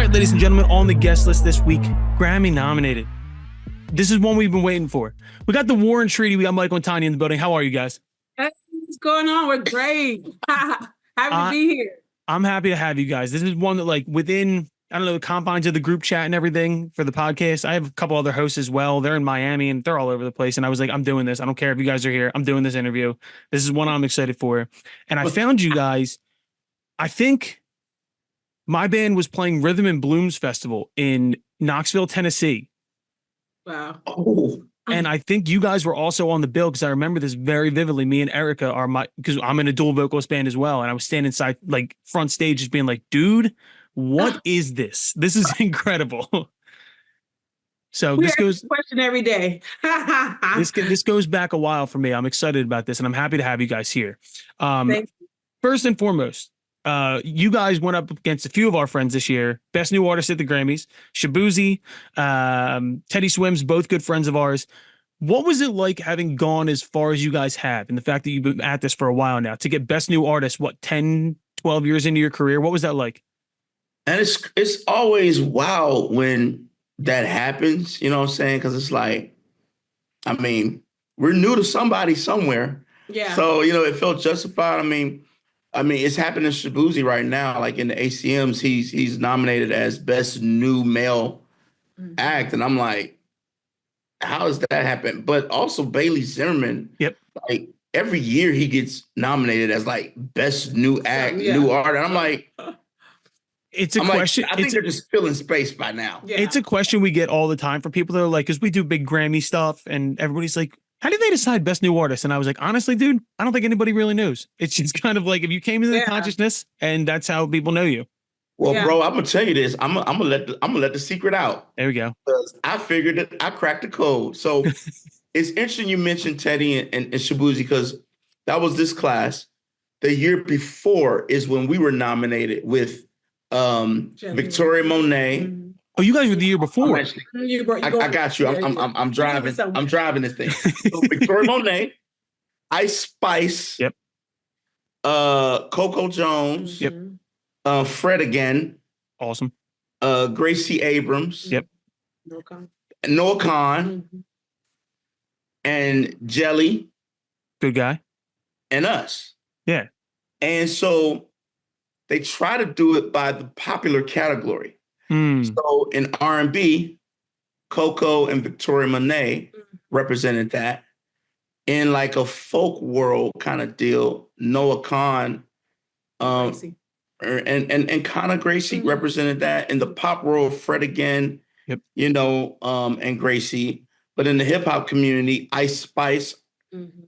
right, ladies and gentlemen, on the guest list this week, Grammy nominated. This is one we've been waiting for. We got the War and Treaty. We got Michael and Tanya in the building. How are you guys? Hey, what's going on? We're great. Happy to be here. I'm happy to have you guys. This is one that, like, within, I don't know, the confines of the group chat and everything for the podcast. I have a couple other hosts as well. They're in Miami and they're all over the place. And I was like, I'm doing this. I don't care if you guys are here. I'm doing this interview. This is one I'm excited for. And I found you guys. I think my band was playing Rhythm and Blooms Festival in Knoxville, Tennessee. Wow. Oh. And I think you guys were also on the bill because I remember this very vividly. Me and Erica are because I'm in a dual vocalist band as well. And I was standing inside, like, front stage just being like, dude, what is this? This is incredible. So this goes question every day. this goes back a while for me. I'm excited about this and I'm happy to have you guys here. Thanks. First and foremost, you guys went up against a few of our friends this year. Best New Artist at the Grammys, Shabuzi, Teddy Swims, both good friends of ours. What was it like having gone as far as you guys have and the fact that you've been at this for a while now to get Best New Artist, 10, 12 years into your career? What was that like? And it's always wild when that happens, you know what I'm saying? Because it's like, I mean, we're new to somebody somewhere. Yeah. So, it felt justified. I mean, it's happening to Shabuzi right now. Like in the ACMs, he's nominated as Best New Male Act. And I'm like, how does that happen? But also Bailey Zimmerman. Yep. Like every year he gets nominated as like Best New Act, New Art. And I'm like, it's a question. I think they're just filling space by now. Yeah. It's a question we get all the time from people that are like, because we do big Grammy stuff and everybody's like, how did they decide Best New Artist? And I was like, honestly, dude, I don't think anybody really knows. It's just kind of like if you came into the consciousness and that's how people know you. Well, bro, I'm gonna tell you this. I'm gonna let the secret out. There we go. I figured it. I cracked the code. So it's interesting you mentioned Teddy and Shabuzi because that was this class. The year before is when we were nominated with Victoria Monet. Mm-hmm. Oh, you guys were the year before. I got you. I'm driving. I'm driving this thing. So Victoria Monet, Ice Spice. Yep. Coco Jones. Yep. Fred again. Awesome. Gracie Abrams. Yep. Noah Khan. And Jelly. Good guy. And us. Yeah. And so they try to do it by the popular category. So in R&B, Coco and Victoria Monet represented that. In like a folk world kind of deal, Noah Khan and kind of Gracie represented that. In the pop world, Fred again, and Gracie. But in the hip hop community, Ice Spice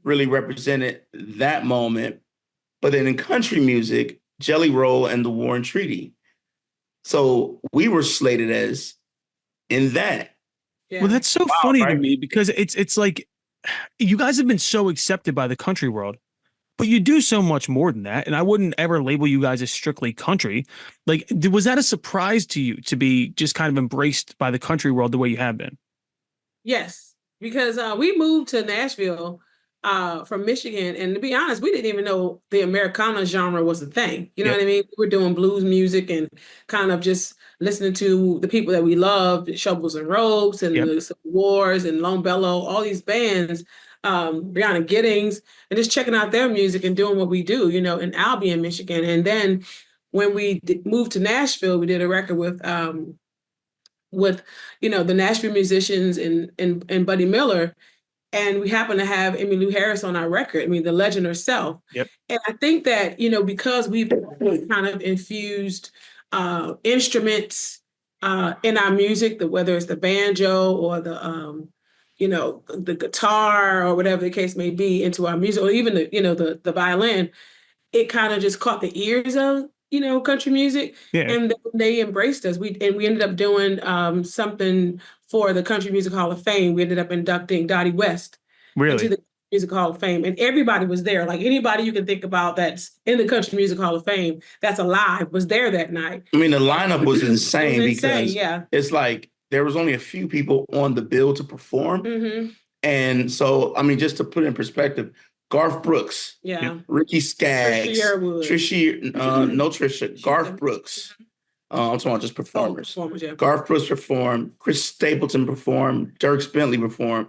really represented that moment. But then in country music, Jelly Roll and the War and Treaty. So we were slated as in that. Yeah. Well, that's so funny to me because it's like you guys have been so accepted by the country world, but you do so much more than that. And I wouldn't ever label you guys as strictly country. Like, was that a surprise to you to be just kind of embraced by the country world the way you have been? Yes, because we moved to Nashville from Michigan. And to be honest, we didn't even know the Americana genre was a thing. You know what I mean? We were doing blues music and kind of just listening to the people that we loved, Shovels and Ropes and the Civil Wars and Lone Bellow, all these bands, Brianna Giddings, and just checking out their music and doing what we do, in Albion, Michigan. And then when we moved to Nashville, we did a record with the Nashville musicians and Buddy Miller. And we happen to have Emmylou Harris on our record. I mean, the legend herself. Yep. And I think that, because we've kind of infused instruments in our music, whether it's the banjo or the guitar or whatever the case may be into our music, or even the violin, it kind of just caught the ears of, country music. Yeah. And they embraced us. We ended up doing something for the Country Music Hall of Fame. We ended up inducting Dottie West into the Music Hall of Fame. And everybody was there. Like anybody you can think about that's in the Country Music Hall of Fame that's alive was there that night. I mean, the lineup was insane because it's like there was only a few people on the bill to perform. Mm-hmm. And so, I mean, just to put it in perspective, Garth Brooks, Ricky Skaggs, Trisha, Garth Brooks, I'm talking about just performers. Performers, yeah. Garth Brooks performed, Chris Stapleton performed, Dierks Bentley performed,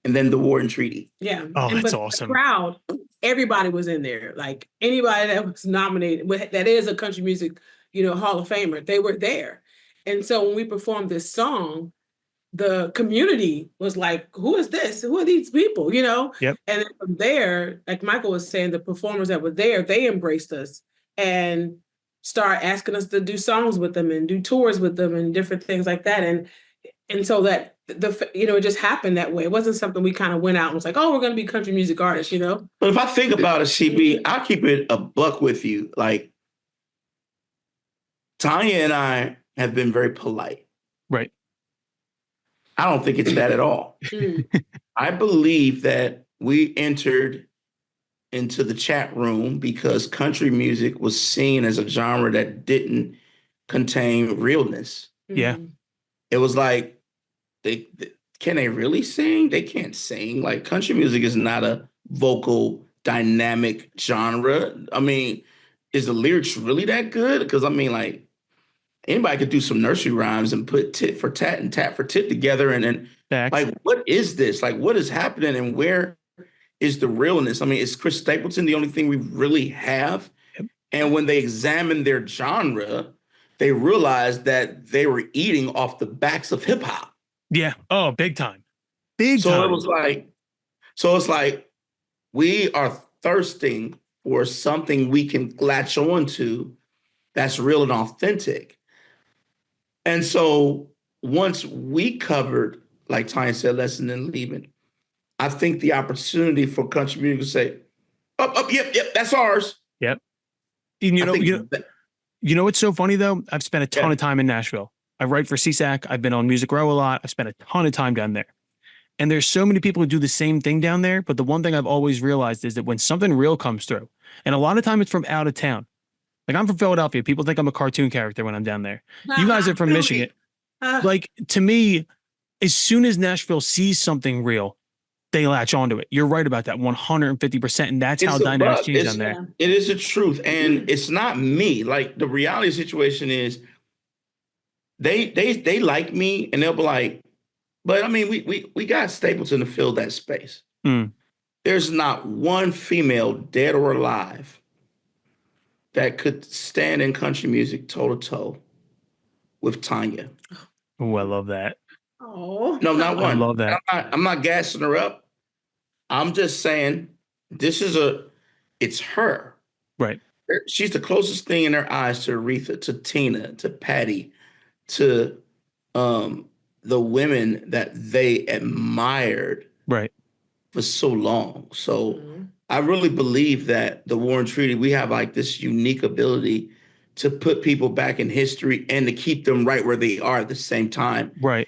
and then the War and Treaty. Yeah. Oh, that's awesome. The crowd, everybody was in there. Like anybody that was nominated, that is a country music, Hall of Famer, they were there. And so when we performed this song, the community was like, who is this? Who are these people? Yep. And then from there, like Michael was saying, the performers that were there, they embraced us and start asking us to do songs with them and do tours with them and different things like that. And so that it just happened that way. It wasn't something we kind of went out and was like, oh, we're going to be country music artists, But if I think about it, CB, I'll keep it a buck with you. Like, Tanya and I have been very polite. Right. I don't think it's that at all. I believe that we entered into the chat room because country music was seen as a genre that didn't contain realness. Yeah. It was like, can they really sing? They can't sing. Like, country music is not a vocal dynamic genre. I mean, is the lyrics really that good? Because I mean, like, anybody could do some nursery rhymes and put tit for tat and tat for tit together. And then, like, what is this? Like, what is happening and where is the realness? I mean, is Chris Stapleton the only thing we really have? Yep. And when they examined their genre, they realized that they were eating off the backs of hip hop. Yeah. Oh, big time. Big time. So it's like we are thirsting for something we can latch on to that's real and authentic. And so once we covered, like Tanya said, Lesson and Leaving, I think the opportunity for country music to say, yep, that's ours. Yep. You know what's so funny though? I've spent a ton of time in Nashville. I write for CSAC. I've been on Music Row a lot. I've spent a ton of time down there. And there's so many people who do the same thing down there. But the one thing I've always realized is that when something real comes through, and a lot of time it's from out of town. Like, I'm from Philadelphia. People think I'm a cartoon character when I'm down there. You guys are from Michigan. Like, to me, as soon as Nashville sees something real, they latch onto it. You're right about that 150%. And that's how dynamics change down there. It is the truth. And it's not me. Like, the reality situation is they like me and they'll be like, but I mean, we got Stapleton to fill that space. There's not one female, dead or alive, that could stand in country music toe to toe with Tanya. Oh, I love that. Oh, no, not one. I love that. I'm not gassing her up. I'm just saying it's her. Right. She's the closest thing in their eyes to Aretha, to Tina, to Patty, to the women that they admired for so long. So I really believe that the War and Treaty, we have like this unique ability to put people back in history and to keep them right where they are at the same time. Right.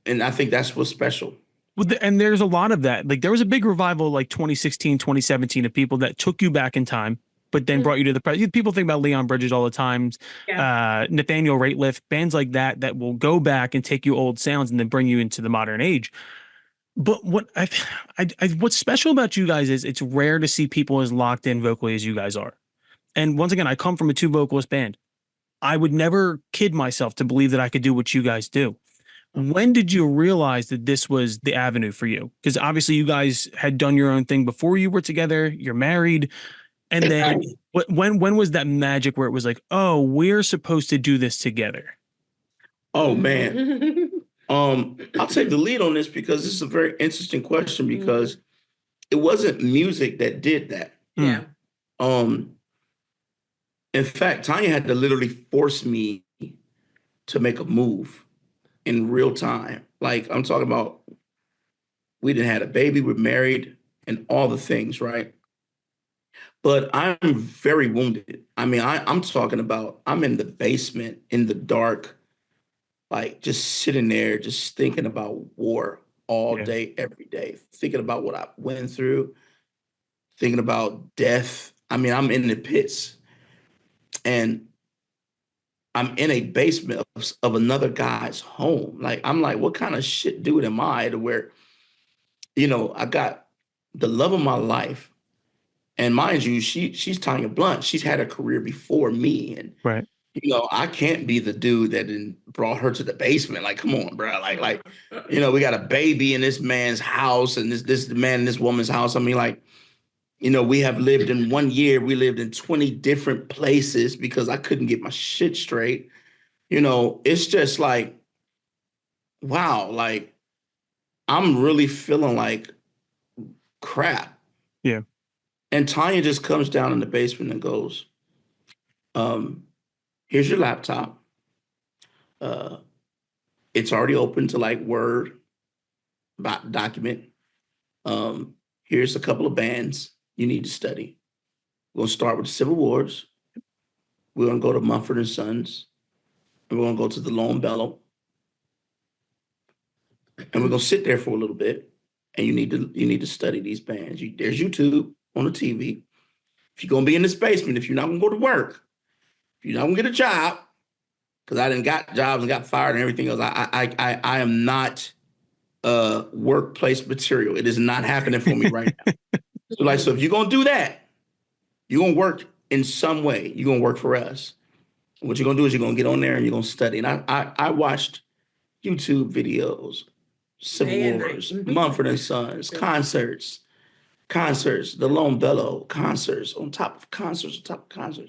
And I think that's what's special. Well, and there's a lot of that. Like, there was a big revival like 2016, 2017 of people that took you back in time, but then brought you to the present. People think about Leon Bridges all the time, Nathaniel Rateliff, bands like that will go back and take you old sounds and then bring you into the modern age. But what what's special about you guys is it's rare to see people as locked in vocally as you guys are. And once again, I come from a 2-vocalist band. I would never kid myself to believe that I could do what you guys do. When did you realize that this was the avenue for you? Because obviously you guys had done your own thing before you were together. You're married. And then when was that magic where it was like, oh, we're supposed to do this together? Oh, man. I'll take the lead on this because this is a very interesting question because it wasn't music that did that. Yeah. In fact, Tanya had to literally force me to make a move in real time. Like, I'm talking about, we didn't had a baby, we're married, and all the things, right? But I'm very wounded. I mean, I'm talking about, I'm in the basement, in the dark, like just sitting there, just thinking about war all day, every day, thinking about what I went through, thinking about death. I mean, I'm in the pits. And I'm in a basement of another guy's home. Like, I'm like, what kind of shit dude am I to where, I got the love of my life. And mind you, she's Tanya Blunt. She's had a career before me. And, I can't be the dude that then brought her to the basement. Like, come on, bro. We got a baby in this man's house and this man in this woman's house. I mean, like, we have lived in 1 year, we lived in 20 different places because I couldn't get my shit straight. It's just like, wow, like I'm really feeling like crap. Yeah. And Tanya just comes down in the basement and goes, here's your laptop. It's already open to like Word document. Here's a couple of bands you need to study. We're going to start with the Civil Wars. We're going to go to Mumford and Sons. And we're going to go to the Lone Bellow. And we're going to sit there for a little bit. And you need to study these bands. There's YouTube on the TV. If you're going to be in this basement, if you're not going to go to work, if you're not going to get a job, because I didn't got jobs and got fired and everything else, I am not workplace material. It is not happening for me right now. So if you're going to do that, you're going to work in some way. You're going to work for us. What you're going to do is you're going to get on there and you're going to study. And I watched YouTube videos, Civil Wars, Mumford and Sons, concerts, the Lone Bellow, concerts on top of concerts, And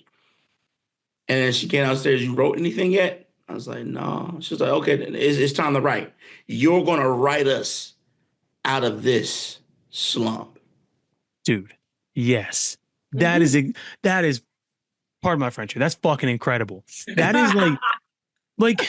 then she came downstairs, you wrote anything yet? I was like, no. She's like, okay, then it's time to write. You're going to write us out of this slump. Dude, yes. That is part of my friendship. That's fucking incredible. That is like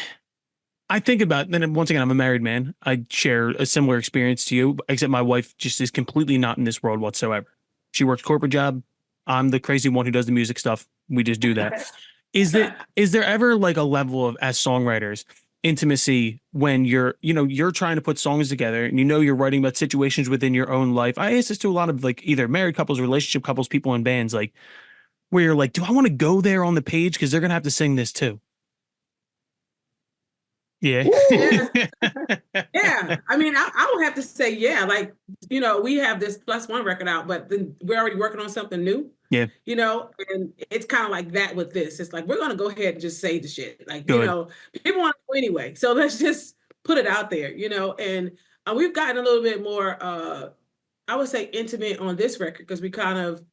I think about, then once again, I'm a married man. I share a similar experience to you, except my wife just is completely not in this world whatsoever. She works corporate job. I'm the crazy one who does the music stuff. We just do that. Is there ever like a level of, as songwriters, intimacy when you're trying to put songs together and you're writing about situations within your own life? I ask this to a lot of like either married couples, relationship couples, people in bands, like where you're like, do I want to go there on the page? Because they're going to have to sing this too. Yeah. Yeah. I mean, I would have to say, yeah, like, we have this +1 record out, but then we're already working on something new. Yeah. And it's kind of like that with this. It's like, we're going to go ahead and just say the shit. Like, Good. People want to know anyway. So let's just put it out there, and we've gotten a little bit more, I would say, intimate on this record because we kind of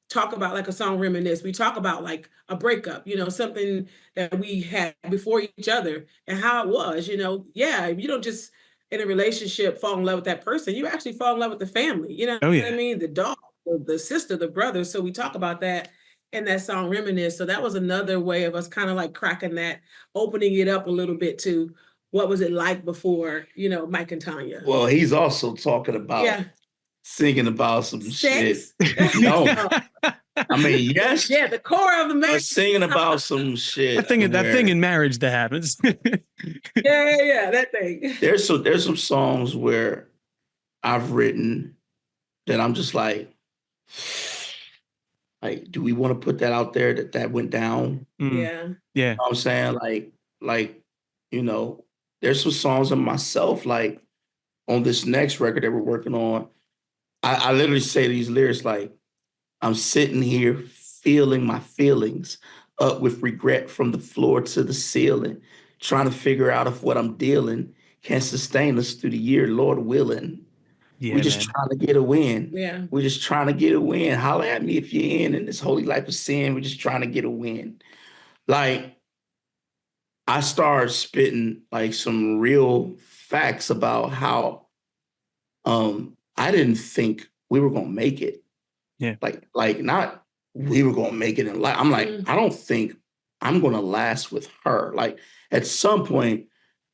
talk about like a song Reminisce. We talk about like a breakup, something that we had before each other and how it was, yeah, you don't just in a relationship fall in love with that person. You actually fall in love with the family, Oh, yeah. what I mean? The dog, the sister, the brother. So we talk about that in that song Reminisce. So that was another way of us kind of like cracking that, opening it up a little bit to what was it like before, Mike and Tanya. Well, he's also talking about singing about some sex? Shit. No. I mean, yes. Yeah, the core of the marriage. Singing about some shit. That thing in marriage that happens. yeah, that thing. There's some songs where I've written that I'm just like, do we want to put that out there that went down? Yeah. Yeah. You know what I'm saying? There's some songs of myself, like on this next record that we're working on. I literally say these lyrics like, I'm sitting here feeling my feelings up with regret from the floor to the ceiling, trying to figure out if what I'm dealing can sustain us through the year, Lord willing. Yeah, we're just trying to get a win. Yeah. We're just trying to get a win. Holler at me if you're in this holy life of sin. We're just trying to get a win. Like, I started spitting like some real facts about how I didn't think we were gonna make it. Yeah. Like not we were gonna make it in life. I'm like, I don't think I'm gonna last with her. Like at some point,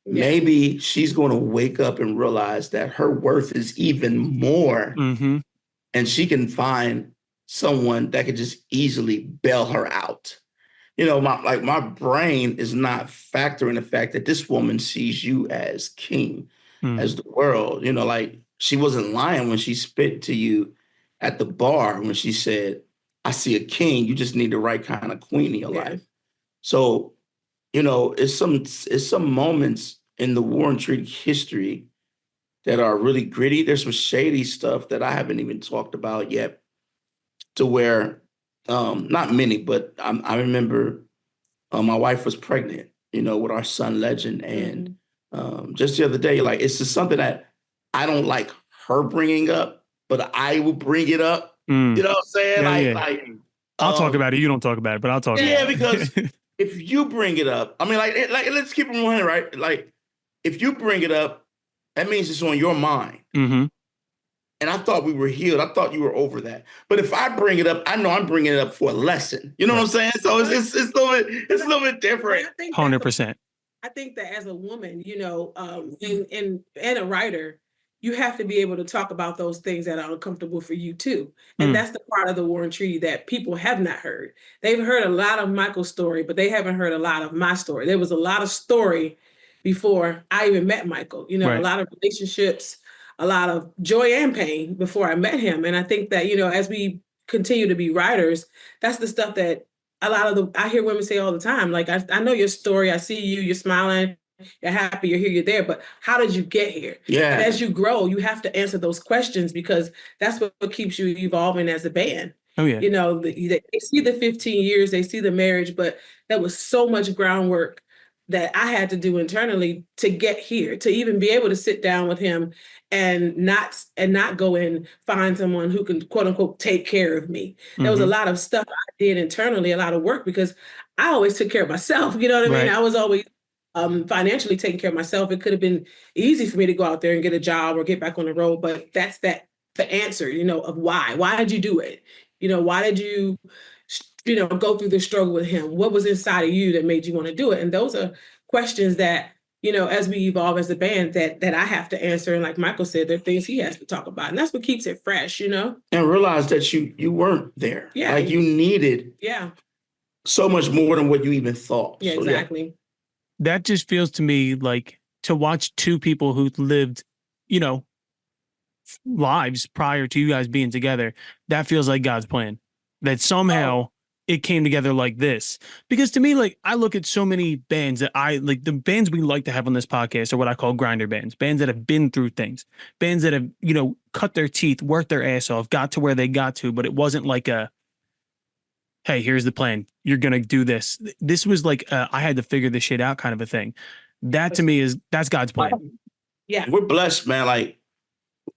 maybe she's gonna wake up and realize that her worth is even more. Mm-hmm. And she can find someone that could just easily bail her out. My brain is not factoring the fact that this woman sees you as king, as the world. She wasn't lying when she spit to you at the bar when she said, I see a king, you just need the right kind of queen in your life. So, it's some moments in the War and Treaty history that are really gritty. There's some shady stuff that I haven't even talked about yet, to where, not many, but I remember my wife was pregnant, with our son Legend. And just the other day, like, it's just something that I don't like her bringing up, but I will bring it up. You know what I'm saying? Yeah. I'll talk about it. You don't talk about it, but I'll talk about it. Yeah, because if you bring it up, I mean, like let's keep it 100, right? Like, if you bring it up, that means it's on your mind. Mm-hmm. And I thought we were healed. I thought you were over that. But if I bring it up, I know I'm bringing it up for a lesson. You know what I'm saying? So it's a little bit different. 100%. I think that as a woman, and a writer, you have to be able to talk about those things that are uncomfortable for you too. And that's the part of the War and Treaty that people have not heard. They've heard a lot of Michael's story, but they haven't heard a lot of my story. There was a lot of story before I even met Michael, a lot of relationships, a lot of joy and pain before I met him. And I think that, as we continue to be writers, that's the stuff that I hear women say all the time. Like, I know your story. I see you, you're smiling, you're happy, you're here, you're there, but how did you get here? Yeah. And as you grow, you have to answer those questions, because that's what keeps you evolving as a band. Oh, yeah. They see the 15 years, they see the marriage, but that was so much groundwork that I had to do internally to get here, to even be able to sit down with him and not go and find someone who can, quote unquote, take care of me. There was a lot of stuff I did internally, a lot of work, because I always took care of myself. You know what I mean? I was always financially taking care of myself. It could have been easy for me to go out there and get a job or get back on the road, but that's the answer, of why. Why did you do it? Why did you go through the struggle with him? What was inside of you that made you want to do it? And those are questions that, as we evolve as a band, that I have to answer. And like Michael said, there are things he has to talk about. And that's what keeps it fresh, And realize that you weren't there. Yeah. Like, you needed so much more than what you even thought. Yeah, exactly. That just feels to me like, to watch two people who lived, lives prior to you guys being together, that feels like God's plan. That somehow it came together like this. Because to me, like, I look at so many bands that I like, the bands we like to have on this podcast are what I call grinder bands that have been through things, bands that have, cut their teeth, worked their ass off, got to where they got to, but it wasn't like hey, here's the plan, you're going to do this. This was like, I had to figure this shit out kind of a thing. That to me that's God's plan. Yeah. We're blessed, man. Like,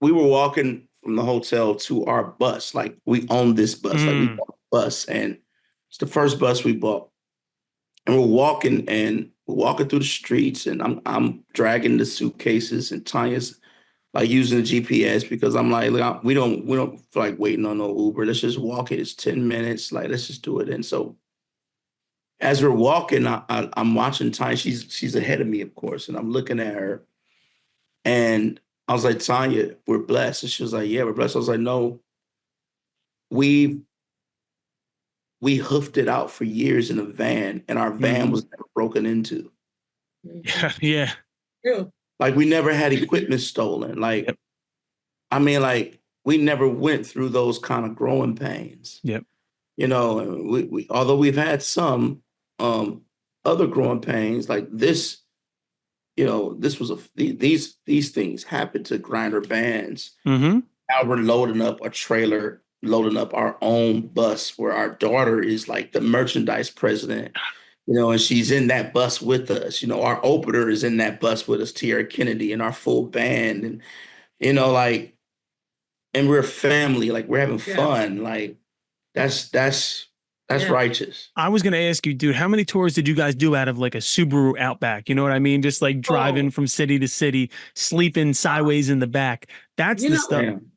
we were walking from the hotel to our bus. Like, we owned this bus. Like, we bought a bus, and it's the first bus we bought. And we're walking through the streets, and I'm dragging the suitcases, and Tanya's like using the GPS, because I'm like, look, we don't feel like waiting on no Uber. Let's just walk it. It's 10 minutes. Like, let's just do it. And so as we're walking, I'm watching Tanya. She's ahead of me, of course, and I'm looking at her, and I was like, Tanya, we're blessed. And she was like, yeah, we're blessed. I was like, no, we hoofed it out for years in a van, and our van was never broken into. Yeah. Like, we never had equipment stolen. Like, I mean, like, we never went through those kind of growing pains. Yep. We although we've had some other growing pains, like this, this was these things happened to grinder bands. Mm-hmm. Now we're loading up a trailer, loading up our own bus, where our daughter is like the merchandise president, and she's in that bus with us. Our opener is in that bus with us, Tierra Kennedy, and our full band. And, and we're family, like, we're having fun. Like, that's righteous. I was going to ask you, dude, how many tours did you guys do out of like a Subaru Outback? You know what I mean? Just like driving from city to city, sleeping sideways in the back. That's the stuff. Man.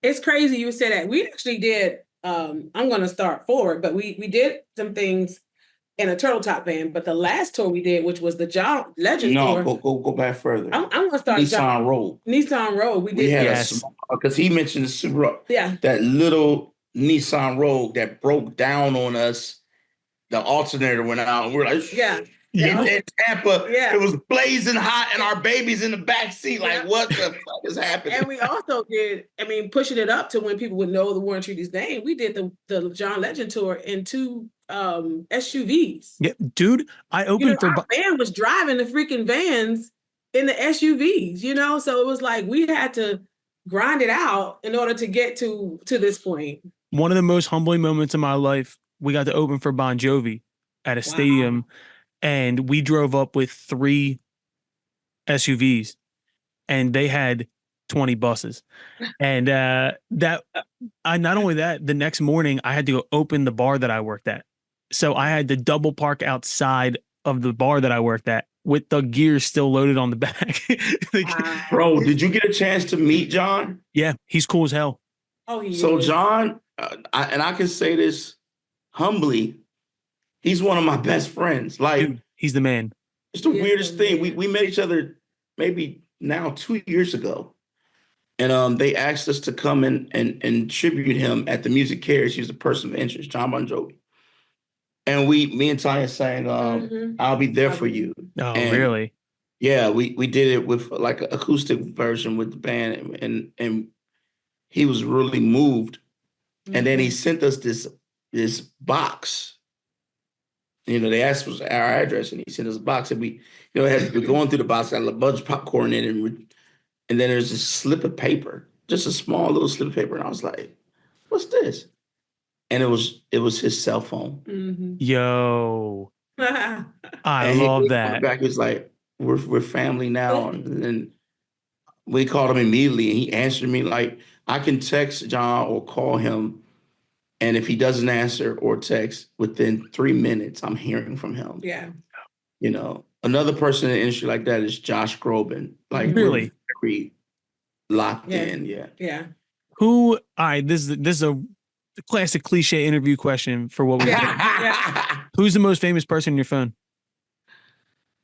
It's crazy you say that. We actually did, I'm going to start forward, but we did some things in a Turtle Top van. But the last tour we did, which was the John Legend tour. No, go back further. I'm going to start Nissan Road. Nissan Road. We did. Because he mentioned the Subaru. Yeah. That little Nissan Rogue that broke down on us. The alternator went out, and we're like, in Tampa, it was blazing hot, and our baby's in the back seat. Like, what the fuck is happening? And we also did, pushing it up to when people would know the War and Treaty's name. We did the John Legend tour in 2 SUVs. Yeah, dude, I opened for. Our band was driving the freaking vans in the SUVs. So it was like we had to grind it out in order to get to this point. One of the most humbling moments of my life, we got to open for Bon Jovi at a stadium and we drove up with 3 SUVs, and they had 20 buses. And not only that, the next morning I had to go open the bar that I worked at. So I had to double park outside of the bar that I worked at with the gear still loaded on the back. Bro, did you get a chance to meet John? Yeah, he's cool as hell. Oh, he So is. John, I can say this humbly, he's one of my best friends. Like, dude, he's the man. It's the weirdest thing. We met each other maybe now 2 years ago. And they asked us to come and tribute him at the Music Cares. He was a person of interest, John Bon Jovi. And me and Tanya sang I'll Be There For You. Oh, and really? Yeah, we did it with like an acoustic version with the band, and he was really moved. And then he sent us this box. You know, they asked us our address, and he sent us a box, and we're going through the box, got a bunch of popcorn in it, and then there's a slip of paper, just a small little slip of paper, and I was like, "What's this?" And it was his cell phone. Yo, I love that. Back, he was like, "We're family now," and then we called him immediately, and he answered me. Like, I can text John or call him. And if he doesn't answer or text within 3 minutes, I'm hearing from him. Yeah. You know, another person in the industry like that is Josh Groban. Like, really very locked in. Yeah. Yeah. Who? This is a classic cliche interview question for what we do. Who's the most famous person in your phone?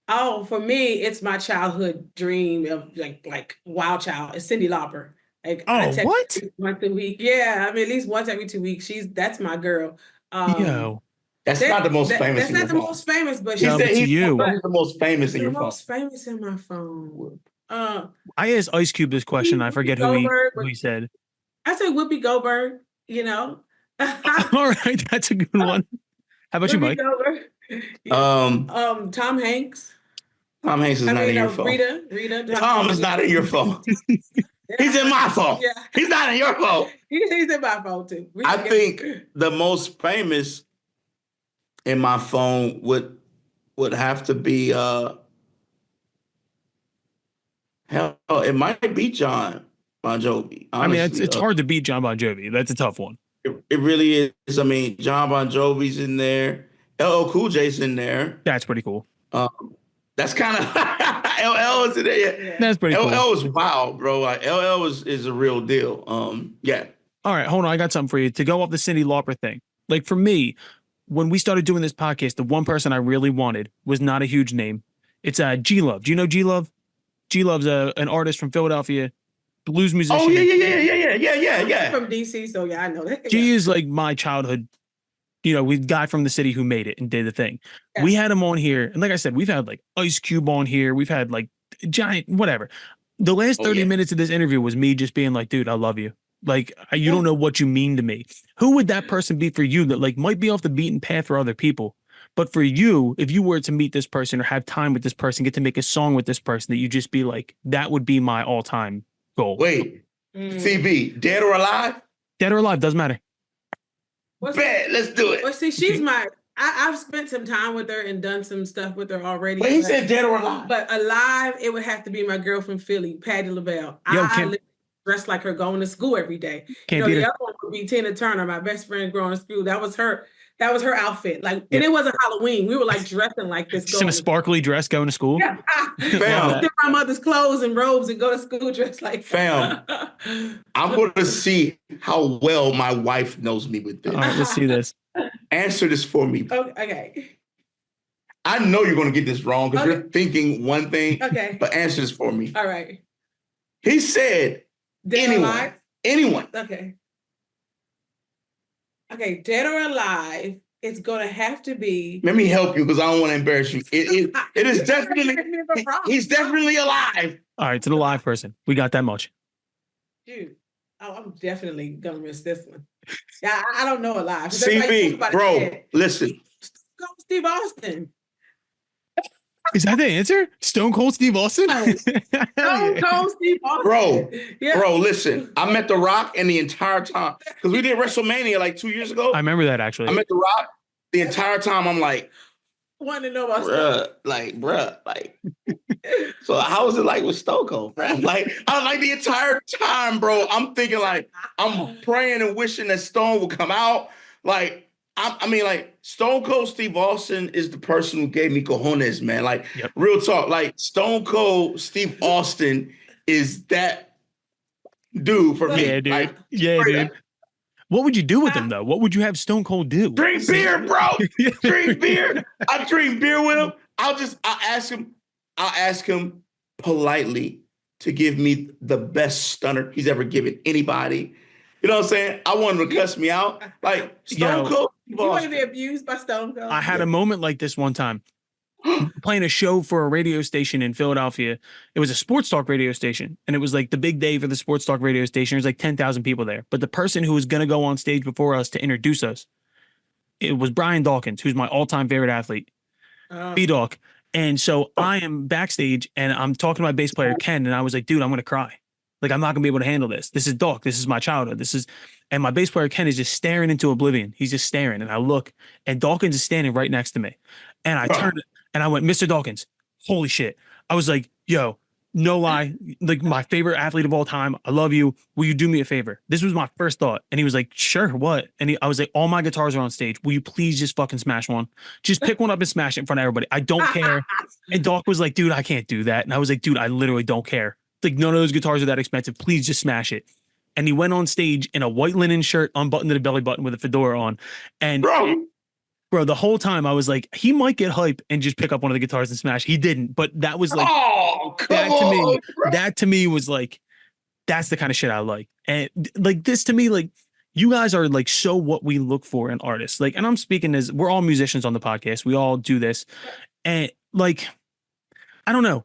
Oh, for me, it's my childhood dream of like wild child. It's Cyndi Lauper. Like, what? Once a week. Yeah, I mean, at least once every 2 weeks. That's my girl. Yo, that's not the most famous. That's not the most famous, but he's the most famous in your phone. The most famous in my phone. I asked Ice Cube this question. I forget who he said. I said Whoopi Goldberg. You know. All right, that's a good one. How about you, Mike? Tom Hanks. Tom Hanks is not in your phone. Rita. Tom is not in your phone. He's in my phone. Yeah. He's not in your phone. He's in my phone too. I think the most famous in my phone would have to be hell, it might be John Bon Jovi. Honestly. I mean, it's hard to beat John Bon Jovi. That's a tough one. It really is. I mean, John Bon Jovi's in there. LL Cool J's in there. That's pretty cool. That's kind of LL is in there. Yeah. That's pretty cool. LL is wild, bro. Like, LL is a real deal. Yeah. All right, hold on. I got something for you to go off the Cyndi Lauper thing. Like, for me, when we started doing this podcast, the one person I really wanted was not a huge name. It's G Love. Do you know G Love? G Love's an artist from Philadelphia, blues musician. Oh yeah. I'm from DC, so yeah, I know that. G is like my childhood. You know, we guy from the city who made it and did the thing. Yeah. We had him on here, and like I said, we've had like Ice Cube on here. We've had like giant whatever. The last 30 minutes of this interview was me just being like, dude, I love you. Like, you don't know what you mean to me. Who would that person be for you that like might be off the beaten path for other people? But for you, if you were to meet this person or have time with this person, get to make a song with this person, that you just be like, that would be my all-time goal. Wait, CB, dead or alive? Dead or alive, doesn't matter. Bet, let's do it. Well, see, she's I've spent some time with her and done some stuff with her already. But he said dead or alive. But alive, it would have to be my girl from Philly, Patti LaBelle. I dressed like her going to school every day. The other one would be Tina Turner, my best friend growing to school. That was her outfit. Like, and it wasn't Halloween. We were like dressing like this. Just in a sparkly dress going to school. Yeah. Fam. My mother's clothes and robes and go to school dressed like fam. I'm going to see how well my wife knows me with this. All right, let's see this. Answer this for me. Okay. I know you're going to get this wrong because you're thinking one thing. Okay. But answer this for me. All right. He said anyone. Okay, dead or alive, it's going to have to be... Let me help you because I don't want to embarrass you. It is definitely... He's definitely alive. All right, it's an alive person. We got that much. Dude, I'm definitely going to miss this one. Yeah, I don't know alive. CB, bro, listen. Go Steve Austin. Is that the answer? Stone Cold Steve Austin? Stone Cold Steve Austin. Bro, listen. I met The Rock and the entire time. Because we did WrestleMania like 2 years ago. I remember that, actually. I met The Rock the entire time. I'm like, Want to know about stuff. Bruh. So how was it like with Stone Cold, man? Like, the entire time, bro, I'm thinking like, I'm praying and wishing that Stone would come out. Like, I mean, like, Stone Cold Steve Austin is the person who gave me cojones, man. Like, real talk. Like, Stone Cold Steve Austin is that dude for me. Yeah, dude. Like, dude. What would you do with him, though? What would you have Stone Cold do? Drink beer, bro. Drink beer. I drink beer with him. I'll ask him politely to give me the best stunner he's ever given anybody. You know what I'm saying? I want him to cuss me out. Like, Stone Cold. You want to be abused by Stone Cold? I had a moment like this one time. Playing a show for a radio station in Philadelphia. It was a sports talk radio station, and it was like the big day for the sports talk radio station. There's like 10,000 people there. But the person who was going to go on stage before us to introduce us, it was Brian Dawkins, who's my all-time favorite athlete, B-Dawk. And so I am backstage, and I'm talking to my bass player, Ken, and I was like, dude, I'm going to cry. Like, I'm not going to be able to handle this. This is Dawk. This is my childhood. And my bass player, Ken, is just staring into oblivion. He's just staring, and I look, and Dawkins is standing right next to me. And I turned and I went, Mr. Dawkins, holy shit. I was like, yo, no lie, like my favorite athlete of all time. I love you. Will you do me a favor? This was my first thought. And he was like, sure, what? And I was like, all my guitars are on stage. Will you please just fucking smash one? Just pick one up and smash it in front of everybody. I don't care. And Doc was like, dude, I can't do that. And I was like, dude, I literally don't care. Like, none of those guitars are that expensive. Please just smash it. And he went on stage in a white linen shirt, unbuttoned to the belly button with a fedora on. And Bro, the whole time I was like, he might get hype and just pick up one of the guitars and smash. He didn't, but that was like, that to me was like, that's the kind of shit I like. And like this to me, like you guys are like so what we look for in artists. Like, and I'm speaking as we're all musicians on the podcast. We all do this. And like, I don't know.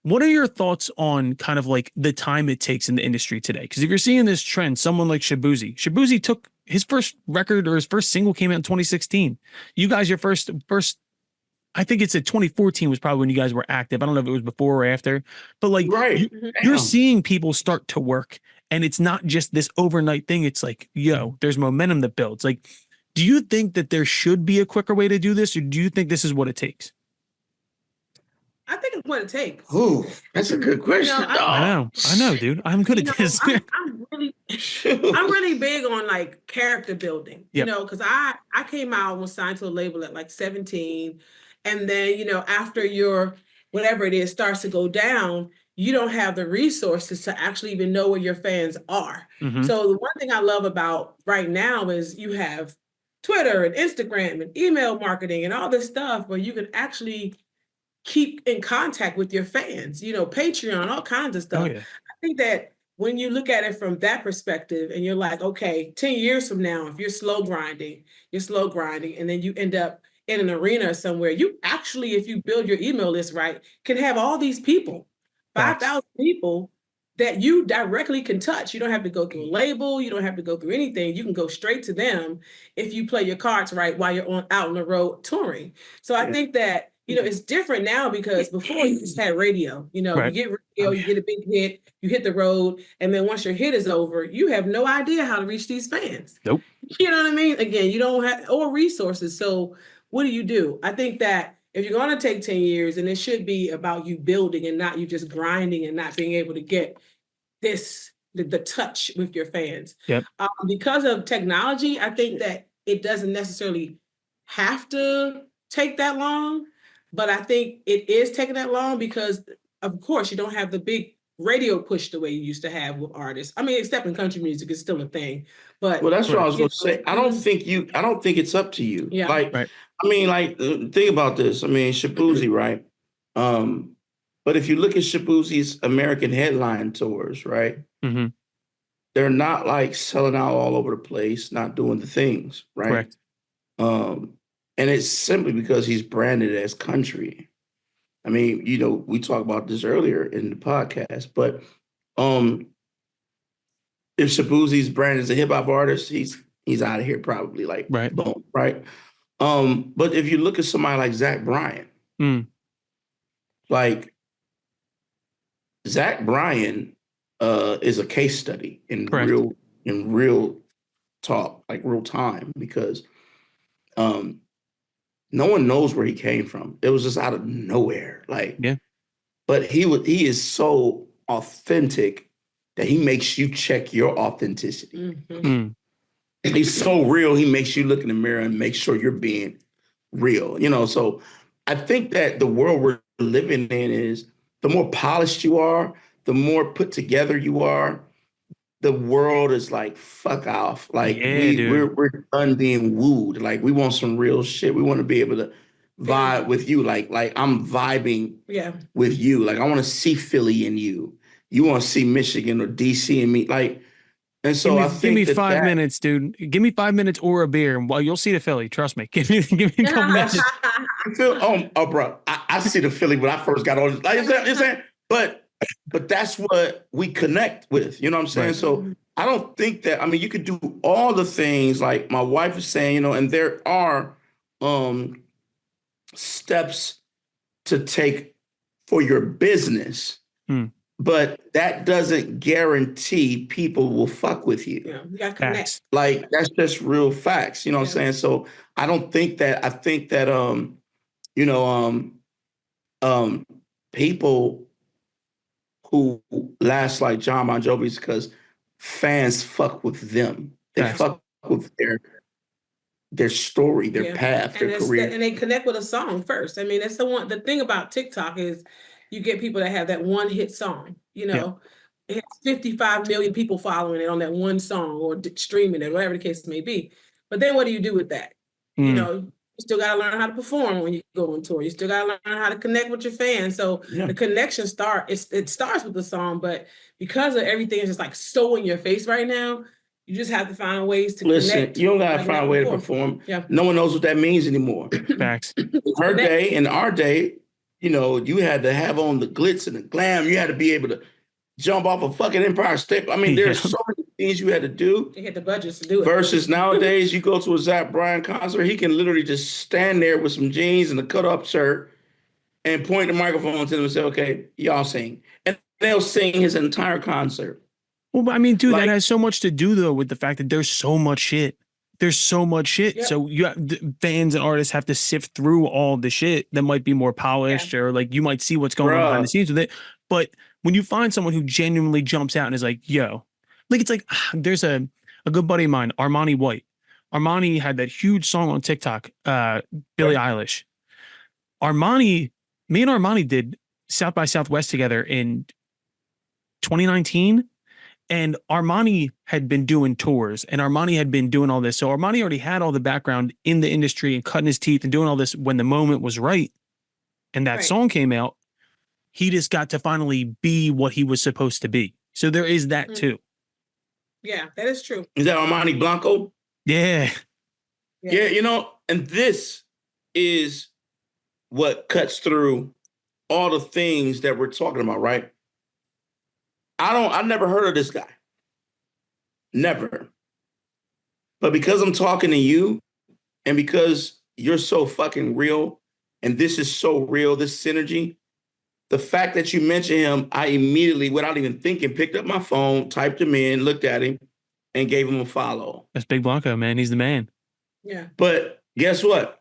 What are your thoughts on kind of like the time it takes in the industry today? Because if you're seeing this trend, someone like Shabuzi took his first record or his first single came out in 2016. You guys, your first, I think it's 2014 was probably when you guys were active. I don't know if it was before or after, but like you're seeing people start to work, and it's not just this overnight thing. It's like, yo, there's momentum that builds. Like, do you think that there should be a quicker way to do this, or do you think this is what it takes? I think it's what it takes. Ooh, that's a good question. I know, dude. I'm good at this. I'm really big on like character building, you know, because I came out and was signed to a label at like 17. And then, you know, after your whatever it is starts to go down, you don't have the resources to actually even know where your fans are. So the one thing I love about right now is you have Twitter and Instagram and email marketing and all this stuff where you can actually keep in contact with your fans, you know, Patreon, all kinds of stuff. I think that when you look at it from that perspective and you're like, okay, 10 years from now, if you're slow grinding, and then you end up in an arena somewhere, you actually, if you build your email list right, can have all these people, 5,000 people that you directly can touch. You don't have to go through a label. You don't have to go through anything. You can go straight to them if you play your cards right while you're out on the road touring. So I think that, you know, it's different now because before you just had radio, you know, you get radio, you get a big hit, you hit the road. And then once your hit is over, you have no idea how to reach these fans. Nope. You know what I mean? Again, you don't have, or resources. So what do? I think that if you're going to take 10 years, and it should be about you building and not you just grinding and not being able to get the touch with your fans. Because of technology, I think that it doesn't necessarily have to take that long. But I think it is taking that long because, of course, you don't have the big radio push the way you used to have with artists. I mean, except in country music, it's still a thing. But that's what I was going to say. I don't think it's up to you. I mean, like, think about this. I mean, Shabuzi, right? But if you look at Shabuzi's American headline tours, right? They're not like selling out all over the place, not doing the things, right? Correct. And it's simply because he's branded as country. I mean, you know, we talked about this earlier in the podcast, but if Shabuzi's branded as a hip hop artist, he's out of here probably, like, boom, right? But if you look at somebody like Zach Bryan, like Zach Bryan is a case study in real talk, like real time, because no one knows where he came from. It was just out of nowhere. Like, but he is so authentic that he makes you check your authenticity. He's so real, he makes you look in the mirror and make sure you're being real. So I think that the world we're living in is the more polished you are, the more put together you are, the world is like, fuck off. Like we're done being wooed. Like we want some real shit. We want to be able to vibe with you. Like I'm vibing with you. Like I want to see Philly in you. You want to see Michigan or DC in me. Like, and so give me 5 minutes, dude. Give me 5 minutes or a beer, and you'll see the Philly. Trust me. Give me a couple minutes. Bro, I see the Philly when I first got on. Like you're saying, but that's what we connect with. You know what I'm saying? Right. So I don't think that. I mean, you could do all the things like my wife is saying. And there are steps to take for your business. But that doesn't guarantee people will fuck with you. Yeah, you got to connect. Like that's just real facts. You know what I'm saying? So I don't think that. I think that people who last like John Bon Jovi's because fans fuck with them. They fuck with their story, their path, their career, and they connect with a song first. I mean, that's the thing about TikTok is. You get people that have that one hit song, it has 55 million people following it on that one song or streaming it, whatever the case may be. But then what do you do with that? You still got to learn how to perform when you go on tour. You still got to learn how to connect with your fans. So the connection it starts with the song, but because of everything is just like so in your face right now, you just have to find ways to connect. You don't got to find a way to perform. Yeah. No one knows what that means anymore. Facts. In our day, you had to have on the glitz and the glam. You had to be able to jump off a fucking Empire State. I mean, there's so many things you had to do. They had the budgets to do it. Versus nowadays, you go to a Bryan concert, he can literally just stand there with some jeans and a cut-up shirt and point the microphone to them and say, okay, y'all sing. And they'll sing his entire concert. Well, I mean, dude, that has so much to do, though, with the fact that there's so much shit. There's so much shit. Yep. So fans and artists have to sift through all the shit that might be more polished or like you might see what's going on behind the scenes with it. But when you find someone who genuinely jumps out and is like, yo, like it's like there's a good buddy of mine, Armani White. Armani had that huge song on TikTok, Billie Eilish. Me and Armani did South by Southwest together in 2019. And Armani had been doing tours and Armani had been doing all this. So Armani already had all the background in the industry and cutting his teeth and doing all this when the moment was right. And that song came out. He just got to finally be what he was supposed to be. So there is that too. Yeah, that is true. Is that Armani Blanco? Yeah. Yeah, and this is what cuts through all the things that we're talking about, right? I've never heard of this guy. Never. But because I'm talking to you and because you're so fucking real and this is so real, this synergy, the fact that you mentioned him, I immediately, without even thinking, picked up my phone, typed him in, looked at him, and gave him a follow. That's Big Blanco, man. He's the man. Yeah. But guess what?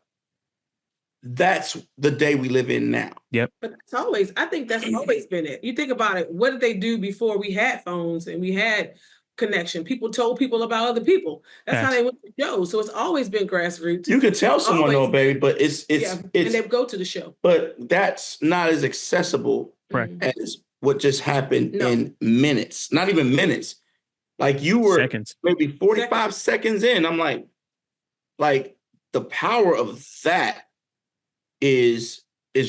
That's the day we live in now. Yep. But I think that's always been it. You think about it. What did they do before we had phones and we had connection? People told people about other people. That's how they went to shows. So it's always been grassroots. You could tell someone, though, baby, but it's and they go to the show. But that's not as accessible as what just happened in minutes. Not even minutes. Like you were maybe 45 seconds in. I'm like the power of that is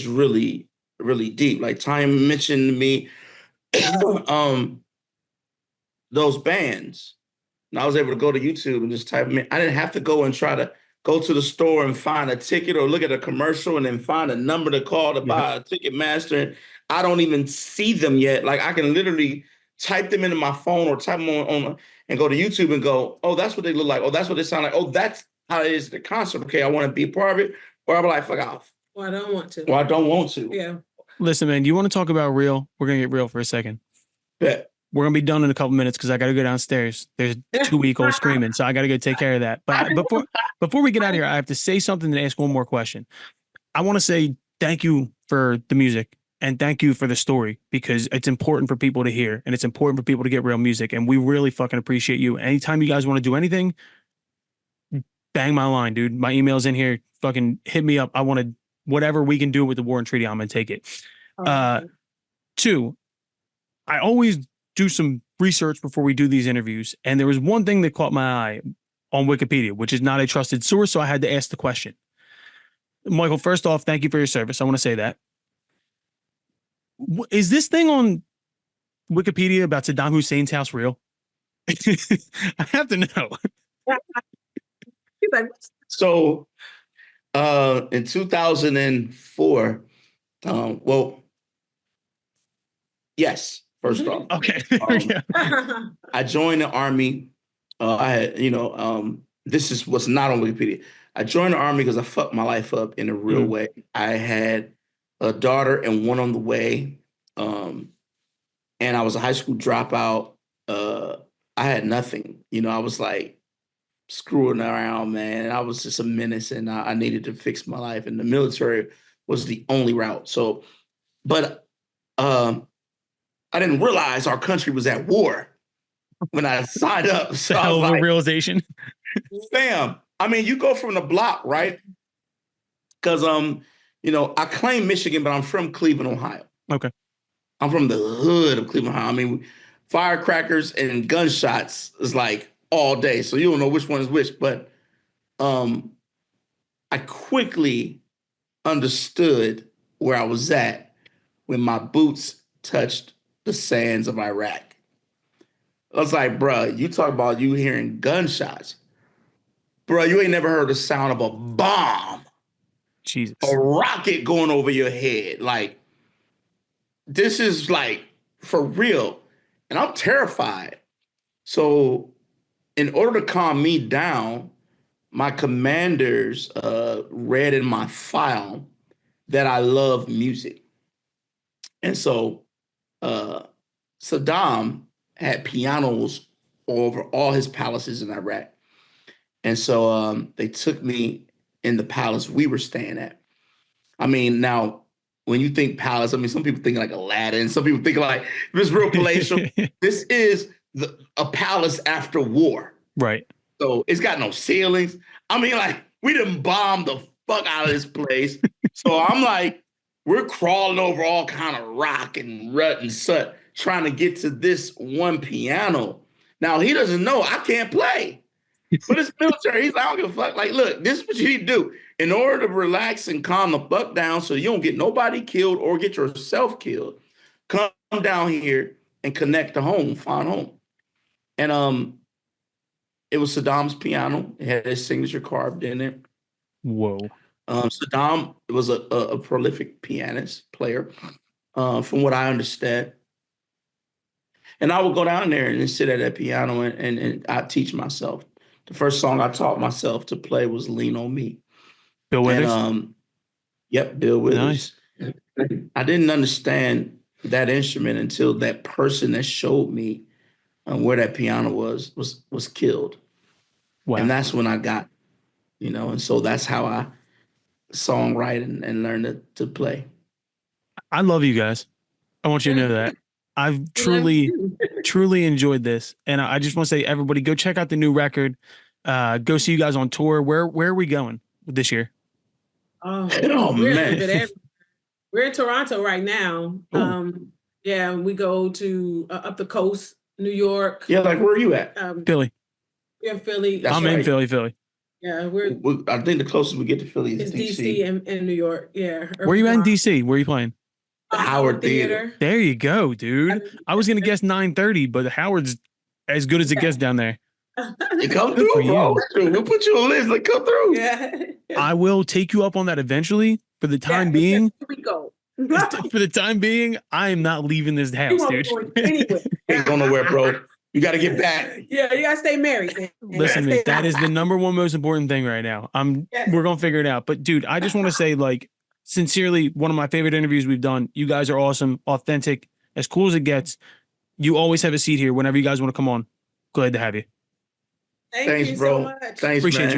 really, really deep. Like Time mentioned to me those bands. And I was able to go to YouTube and just type them in. I didn't have to go and try to go to the store and find a ticket or look at a commercial and then find a number to call to buy a Ticketmaster. I don't even see them yet. Like I can literally type them into my phone or type them on and go to YouTube and go, oh, that's what they look like. Oh, that's what they sound like. Oh, that's how it is at the concert. Okay, I want to be a part of it. Or I'm like, fuck off. Well, I don't want to. Well, I don't want to. Yeah. Listen, man, do you want to talk about real? We're going to get real for a second. Bet. we're gonna be done in a couple minutes because I gotta go downstairs. There's a 2-week-old screaming, so I gotta go take care of that. But before we get out of here, I have to say something and ask one more question. I want to say thank you for the music and thank you for the story because it's important for people to hear and it's important for people to get real music. And we really fucking appreciate you. Anytime you guys want to do anything, bang my line, dude. My email's in here. Fucking hit me up. I want to, whatever we can do with the war and treaty, I'm going to take it. Two, I always do some research before we do these interviews. And there was one thing that caught my eye on Wikipedia, which is not a trusted source. So I had to ask the question. Michael, first off, thank you for your service. I want to say that. Is this thing on Wikipedia about Saddam Hussein's house real? I have to know. He's like, so in 2004, well, yes, first off. Okay. I joined the Army. I had, this was not on Wikipedia. I joined the Army because I fucked my life up in a real way. I had a daughter and one on the way. And I was a high school dropout. I had nothing. I was like screwing around, man. I was just a menace and I needed to fix my life. And the military was the only route. So, but I didn't realize our country was at war when I signed up. So the hell of a realization. Fam, I mean, you go from the block, right? Because, I claim Michigan, but I'm from Cleveland, Ohio. Okay. I'm from the hood of Cleveland, Ohio. I mean, firecrackers and gunshots is like all day. So you don't know which one is which. But I quickly understood where I was at when my boots touched the sands of Iraq. I was like, bruh, you talk about you hearing gunshots. Bruh, you ain't never heard the sound of a bomb. Jesus. A rocket going over your head. Like, this is like for real. And I'm terrified. So in order to calm me down, my commanders read in my file that I love music. And so Saddam had pianos over all his palaces in Iraq. And so they took me in the palace we were staying at. I mean, now, when you think palace, I mean, some people think like Aladdin. Some people think like, this real palatial. This is a palace after war. Right. So it's got no ceilings. I mean, like, we done bombed the fuck out of this place. So I'm like, we're crawling over all kind of rock and rut and sut, trying to get to this one piano. Now, he doesn't know I can't play. But it's military. He's like, I don't give a fuck. Like, look, this is what you need to do. In order to relax and calm the fuck down so you don't get nobody killed or get yourself killed, come down here and connect to home, find home. And it was Saddam's piano. It had his signature carved in it. Whoa. Saddam was a prolific pianist, player, from what I understand. And I would go down there and sit at that piano and I'd teach myself. The first song I taught myself to play was Lean on Me. Bill Withers? And, yep, Bill Withers. Nice. I didn't understand that instrument until that person that showed me where that piano was killed. Wow. And that's when I got, and so that's how I songwrite and learn to play. I love you guys. I want you to know that. I've truly enjoyed this. And I just want to say, everybody, go check out the new record. Go see you guys on tour. Where are we going this year? Man. We're in Toronto right now. Yeah, we go to up the coast, New York. Yeah, like where are you at? Philly. We're in Philly. I'm in Philly. Yeah, I think the closest we get to Philly is DC and New York. Yeah. Where are you at in DC? Where are you playing? The Howard Theater. There you go, dude. I was gonna guess 9:30, but Howard's as good as it gets down there. You come through, bro. We'll put you on a list. Like, come through. Yeah. I will take you up on that eventually. For the time being, here we go. For the time being, I am not leaving this house, dude. Ain't going nowhere, bro. You got to get back. Yeah, you got to stay married. Man. Listen to me. That is the number one most important thing right now. We're gonna figure it out. But dude, I just want to say, like, sincerely, one of my favorite interviews we've done. You guys are awesome, authentic, as cool as it gets. You always have a seat here whenever you guys want to come on. Glad to have you. Thank you bro. so much. Thanks, Appreciate man. you.